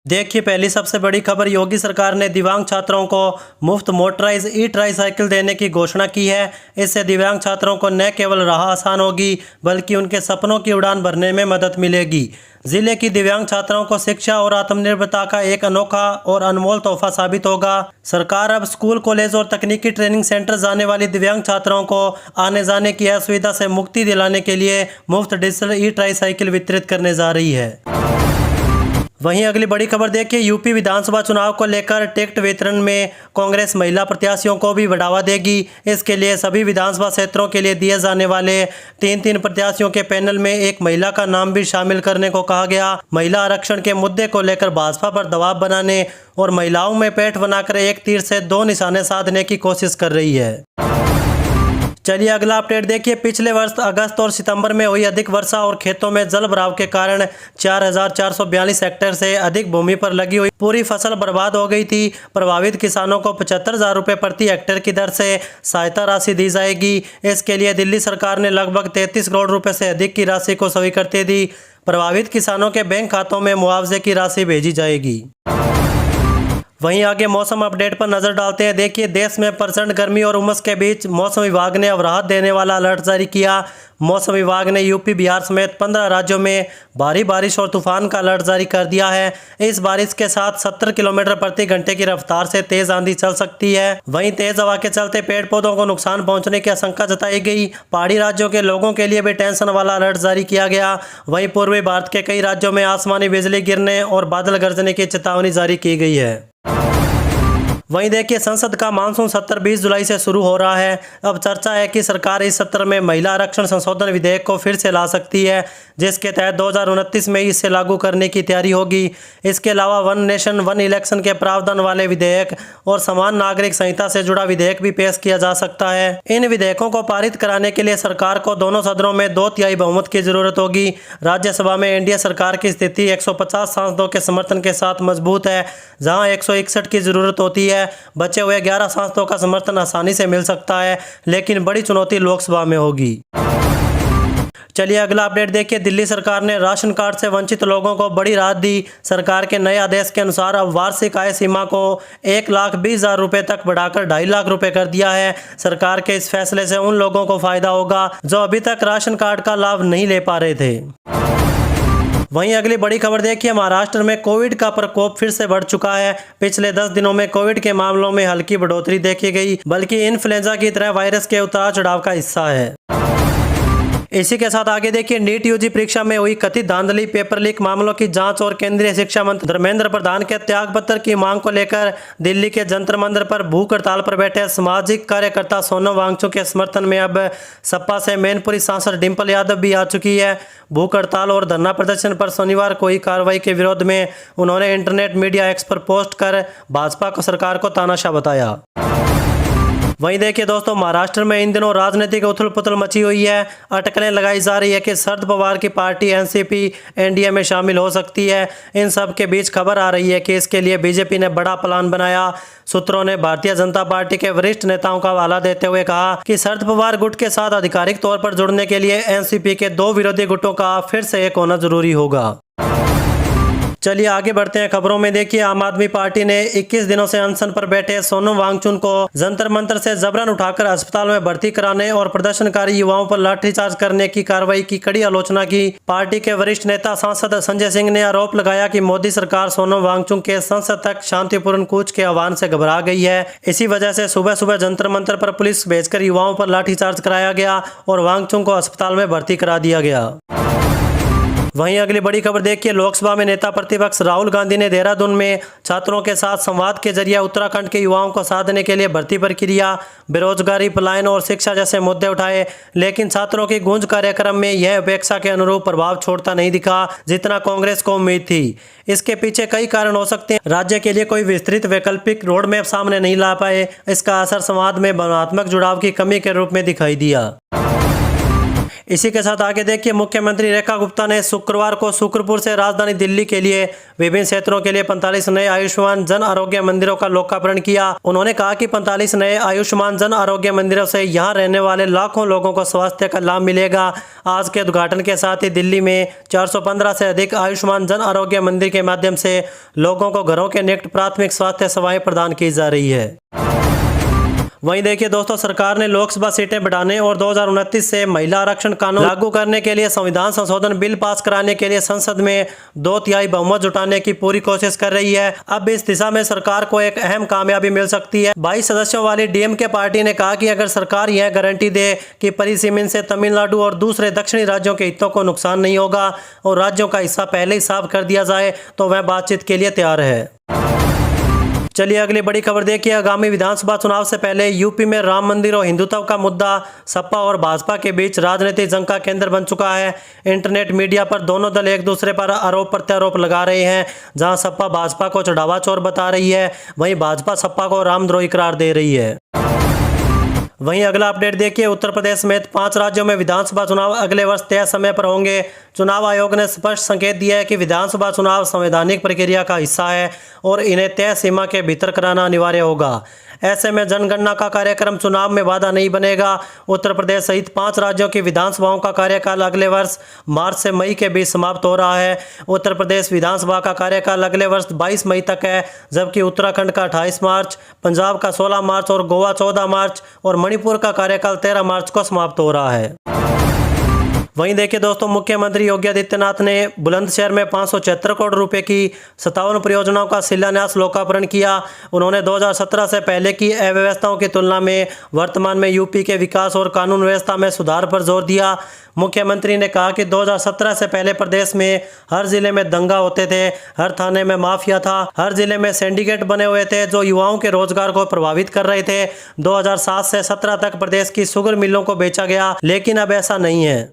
देखिए, पहली सबसे बड़ी खबर, योगी सरकार ने दिव्यांग छात्रों को मुफ्त मोटराइज ई ट्राई साइकिल देने की घोषणा की है। इससे दिव्यांग छात्रों को न केवल राह आसान होगी बल्कि उनके सपनों की उड़ान भरने में मदद मिलेगी। जिले की दिव्यांग छात्राओं को शिक्षा और आत्मनिर्भरता का एक अनोखा और अनमोल तोहफा साबित होगा। सरकार अब स्कूल, कॉलेज और तकनीकी ट्रेनिंग सेंटर जाने वाली दिव्यांग छात्राओं को आने जाने की असुविधा से मुक्ति दिलाने के लिए मुफ्त डिजिटल ई ट्राई साइकिल वितरित करने जा रही है। वहीं अगली बड़ी खबर देखिए, यूपी विधानसभा चुनाव को लेकर टिकट वितरण में कांग्रेस महिला प्रत्याशियों को भी बढ़ावा देगी। इसके लिए सभी विधानसभा क्षेत्रों के लिए दिए जाने वाले 3-3 प्रत्याशियों के पैनल में एक महिला का नाम भी शामिल करने को कहा गया। महिला आरक्षण के मुद्दे को लेकर भाजपा पर दबाव बनाने और महिलाओं में पैठ बनाकर एक तीर से दो निशाने साधने की कोशिश कर रही है। चलिए अगला अपडेट देखिए, पिछले वर्ष अगस्त और सितंबर में हुई अधिक वर्षा और खेतों में जल भराव के कारण 4,442 हेक्टेयर से अधिक भूमि पर लगी हुई पूरी फसल बर्बाद हो गई थी। प्रभावित किसानों को 75,000 रुपये प्रति हेक्टेयर की दर से सहायता राशि दी जाएगी। इसके लिए दिल्ली सरकार ने लगभग 33 करोड़ रुपये से अधिक की राशि को स्वीकृति दी। प्रभावित किसानों के बैंक खातों में मुआवजे की राशि भेजी जाएगी। वहीं आगे मौसम अपडेट पर नजर डालते हैं। देखिए, देश में प्रचंड गर्मी और उमस के बीच मौसम विभाग ने अब राहत देने वाला अलर्ट जारी किया। मौसम विभाग ने यूपी, बिहार समेत 15 राज्यों में भारी बारिश और तूफान का अलर्ट जारी कर दिया है। इस बारिश के साथ 70 किलोमीटर प्रति घंटे की रफ्तार से तेज आंधी चल सकती है। वहीं तेज हवा के चलते पेड़ पौधों को नुकसान पहुंचने की आशंका जताई गई। पहाड़ी राज्यों के लोगों के लिए भी टेंशन वाला अलर्ट जारी किया गया। वहीं पूर्वी भारत के कई राज्यों में आसमानी बिजली गिरने और बादल गरजने की चेतावनी जारी की गई है। वहीं देखिए, संसद का मानसून सत्र 20 जुलाई से शुरू हो रहा है। अब चर्चा है कि सरकार इस सत्र में महिला आरक्षण संशोधन विधेयक को फिर से ला सकती है, जिसके तहत 2029 में इसे लागू करने की तैयारी होगी। इसके अलावा वन नेशन वन इलेक्शन के प्रावधान वाले विधेयक और समान नागरिक संहिता से जुड़ा विधेयक भी पेश किया जा सकता है। इन विधेयकों को पारित कराने के लिए सरकार को दोनों सदनों में 2/3 बहुमत की जरूरत होगी। राज्यसभा में एनडीए सरकार की स्थिति 150 सांसदों के समर्थन के साथ मजबूत है, जहां 161 की जरूरत होती है। बचे हुए 11 सांसदों का समर्थन आसानी से मिल सकता है, लेकिन बड़ी चुनौती लोकसभा में होगी। चलिए अगला अपडेट देखिए, दिल्ली सरकार ने राशन कार्ड से वंचित लोगों को बड़ी राहत दी। सरकार के नए आदेश के अनुसार अब वार्षिक आय सीमा को 1,20,000 रुपये तक बढ़ाकर 2.5 लाख रुपये कर दिया है। सरकार के इस फैसले से उन लोगों को फायदा होगा जो अभी तक राशन कार्ड का लाभ नहीं ले पा रहे थे। वहीं अगली बड़ी खबर देखिए, महाराष्ट्र में कोविड का प्रकोप फिर से बढ़ चुका है। पिछले 10 दिनों में कोविड के मामलों में हल्की बढ़ोतरी देखी गई, बल्कि इन्फ्लुएंजा की तरह वायरस के उतार चढ़ाव का हिस्सा है। इसी के साथ आगे देखिए, नीट यूजी परीक्षा में हुई कथित धांधली, पेपर लीक मामलों की जांच और केंद्रीय शिक्षा मंत्री धर्मेंद्र प्रधान के त्यागपत्र की मांग को लेकर दिल्ली के जंतर मंतर पर भूख हड़ताल पर बैठे सामाजिक कार्यकर्ता सोनम वांगचुक के समर्थन में अब सपा से मैनपुरी सांसद डिंपल यादव भी आ चुकी है। भूख हड़ताल और धरना प्रदर्शन पर शनिवार को हुई कार्रवाई के विरोध में उन्होंने इंटरनेट मीडिया एक्स पर पोस्ट कर भाजपा को सरकार को तानाशाह बताया। वहीं देखिए दोस्तों, महाराष्ट्र में इन दिनों राजनीतिक उथल पुथल मची हुई है। अटकलें लगाई जा रही है कि शरद पवार की पार्टी एनसीपी एनडीए में शामिल हो सकती है। इन सब के बीच खबर आ रही है कि इसके लिए बीजेपी ने बड़ा प्लान बनाया। सूत्रों ने भारतीय जनता पार्टी के वरिष्ठ नेताओं का हवाला देते हुए कहा कि शरद पवार गुट के साथ आधिकारिक तौर पर जुड़ने के लिए एनसीपी के 2 विरोधी गुटों का फिर से एक होना जरूरी होगा। चलिए आगे बढ़ते हैं खबरों में। देखिए, आम आदमी पार्टी ने 21 दिनों से अनशन पर बैठे सोनम वांगचुक को जंतर मंतर से जबरन उठाकर अस्पताल में भर्ती कराने और प्रदर्शनकारी युवाओं पर लाठीचार्ज करने की कार्रवाई की कड़ी आलोचना की। पार्टी के वरिष्ठ नेता सांसद संजय सिंह ने आरोप लगाया कि मोदी सरकार सोनम वांगचुक के संसद तक शांतिपूर्ण कूच के आह्वान से घबरा गई है। इसी वजह से सुबह सुबह जंतर मंतर पर पुलिस भेजकर युवाओं पर लाठीचार्ज कराया गया और वांगचुक को अस्पताल में भर्ती करा दिया गया। वहीं अगली बड़ी खबर देखिए, लोकसभा में नेता प्रतिपक्ष राहुल गांधी ने देहरादून में छात्रों के साथ संवाद के जरिए उत्तराखंड के युवाओं को साथ देने के लिए भर्ती प्रक्रिया, बेरोजगारी, पलायन और शिक्षा जैसे मुद्दे उठाए। लेकिन छात्रों की गूंज कार्यक्रम में यह अपेक्षा के अनुरूप प्रभाव छोड़ता नहीं दिखा जितना कांग्रेस को उम्मीद थी। इसके पीछे कई कारण हो सकते हैं। राज्य के लिए कोई विस्तृत वैकल्पिक रोड मैप सामने नहीं ला पाए। इसका असर संवाद में भावनात्मक जुड़ाव की कमी के रूप में दिखाई दिया। इसी के साथ आगे देखिए, मुख्यमंत्री रेखा गुप्ता ने शुक्रवार को शुक्रपुर से राजधानी दिल्ली के लिए विभिन्न क्षेत्रों के लिए 45 नए आयुष्मान जन आरोग्य मंदिरों का लोकार्पण किया। उन्होंने कहा कि 45 नए आयुष्मान जन आरोग्य मंदिरों से यहां रहने वाले लाखों लोगों को स्वास्थ्य का लाभ मिलेगा। आज के उद्घाटन के साथ ही दिल्ली में 415 से अधिक आयुष्मान जन आरोग्य मंदिर के माध्यम से लोगों को घरों के निकट प्राथमिक स्वास्थ्य सेवाएं प्रदान की जा रही है। वहीं देखिए दोस्तों, सरकार ने लोकसभा सीटें बढ़ाने और 2029 से महिला आरक्षण कानून लागू करने के लिए संविधान संशोधन बिल पास कराने के लिए संसद में 2/3 बहुमत जुटाने की पूरी कोशिश कर रही है। अब इस दिशा में सरकार को एक अहम कामयाबी मिल सकती है। 22 सदस्यों वाली डीएमके पार्टी ने कहा कि अगर सरकार यह गारंटी दे कि परिसीमन से तमिलनाडु और दूसरे दक्षिणी राज्यों के हितों को नुकसान नहीं होगा और राज्यों का हिस्सा पहले ही साफ कर दिया जाए तो वह बातचीत के लिए तैयार है। चलिए अगली बड़ी खबर देखिए, आगामी विधानसभा चुनाव से पहले यूपी में राम मंदिर और हिंदुत्व का मुद्दा सपा और भाजपा के बीच राजनीतिक जंग का केंद्र बन चुका है। इंटरनेट मीडिया पर दोनों दल एक दूसरे पर आरोप प्रत्यारोप लगा रहे हैं। जहां सपा भाजपा को चढ़ावा चोर बता रही है, वहीं भाजपा सपा को रामद्रोही करार दे रही है। वहीं अगला अपडेट देखिए, उत्तर प्रदेश समेत 5 राज्यों में विधानसभा चुनाव अगले वर्ष तय समय पर होंगे। चुनाव आयोग ने स्पष्ट संकेत दिया है कि विधानसभा चुनाव संवैधानिक प्रक्रिया का हिस्सा है और इन्हें तय सीमा के भीतर कराना अनिवार्य होगा। ऐसे में जनगणना का कार्यक्रम चुनाव में बाधा नहीं बनेगा। उत्तर प्रदेश सहित 5 राज्यों की विधानसभाओं का कार्यकाल अगले वर्ष मार्च से मई के बीच समाप्त हो रहा है। उत्तर प्रदेश विधानसभा का कार्यकाल अगले वर्ष 22 मई तक है, जबकि उत्तराखंड का 28 मार्च, पंजाब का 16 मार्च और गोवा 14 मार्च और मणिपुर का कार्यकाल 13 मार्च को समाप्त हो रहा है। वहीं देखिए दोस्तों, मुख्यमंत्री योगी आदित्यनाथ ने बुलंदशहर में 576 करोड़ रुपए की 57 परियोजनाओं का शिलान्यास लोकार्पण किया। उन्होंने 2017 से पहले की अव्यवस्थाओं की तुलना में वर्तमान में यूपी के विकास और कानून व्यवस्था में सुधार पर जोर दिया। मुख्यमंत्री ने कहा कि 2017 से पहले प्रदेश में हर जिले में दंगा होते थे, हर थाने में माफिया था, हर जिले में सिंडिकेट बने हुए थे जो युवाओं के रोजगार को प्रभावित कर रहे थे। 2007 से 17 तक प्रदेश की शुगर मिलों को बेचा गया, लेकिन अब ऐसा नहीं है।